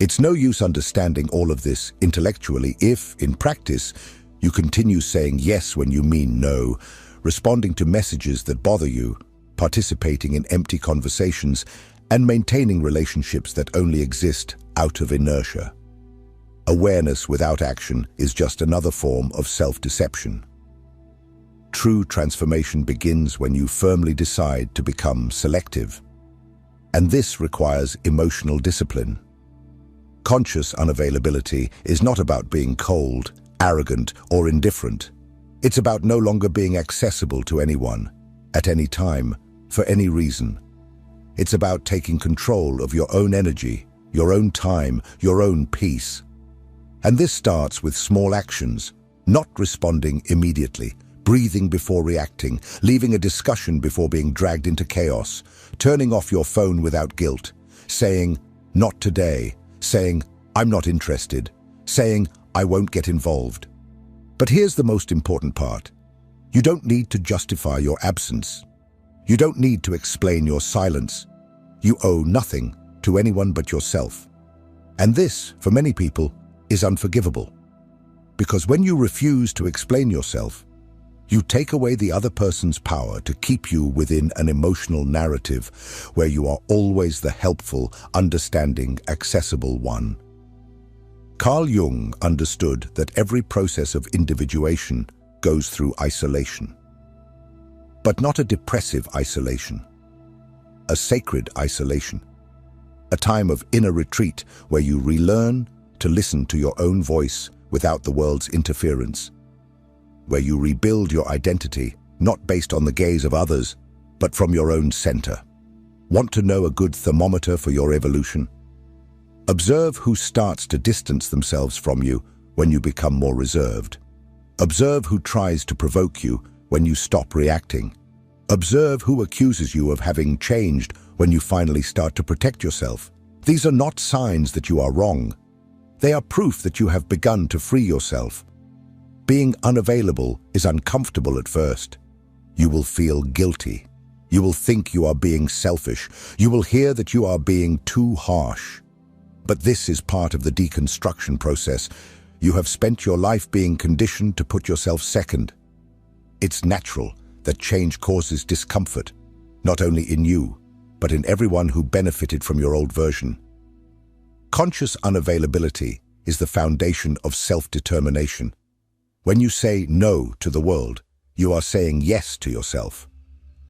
It's no use understanding all of this intellectually if, in practice, you continue saying yes when you mean no, responding to messages that bother you, participating in empty conversations, and maintaining relationships that only exist out of inertia. Awareness without action is just another form of self-deception. True transformation begins when you firmly decide to become selective. And this requires emotional discipline. Conscious unavailability is not about being cold, arrogant, or indifferent. It's about no longer being accessible to anyone, at any time, for any reason. It's about taking control of your own energy, your own time, your own peace. And this starts with small actions, not responding immediately, breathing before reacting, leaving a discussion before being dragged into chaos, turning off your phone without guilt, saying, "Not today," saying, "I'm not interested," saying, "I won't get involved." But here's the most important part. You don't need to justify your absence. You don't need to explain your silence. You owe nothing to anyone but yourself. And this, for many people, is unforgivable. Because when you refuse to explain yourself, you take away the other person's power to keep you within an emotional narrative where you are always the helpful, understanding, accessible one. Carl Jung understood that every process of individuation goes through isolation. But not a depressive isolation, a sacred isolation, a time of inner retreat where you relearn to listen to your own voice without the world's interference, where you rebuild your identity not based on the gaze of others, but from your own center. Want to know a good thermometer for your evolution? Observe who starts to distance themselves from you when you become more reserved. Observe who tries to provoke you when you stop reacting. Observe who accuses you of having changed when you finally start to protect yourself. These are not signs that you are wrong. They are proof that you have begun to free yourself. Being unavailable is uncomfortable at first. You will feel guilty. You will think you are being selfish. You will hear that you are being too harsh. But this is part of the deconstruction process. You have spent your life being conditioned to put yourself second. It's natural that change causes discomfort, not only in you, but in everyone who benefited from your old version. Conscious unavailability is the foundation of self-determination. When you say no to the world, you are saying yes to yourself.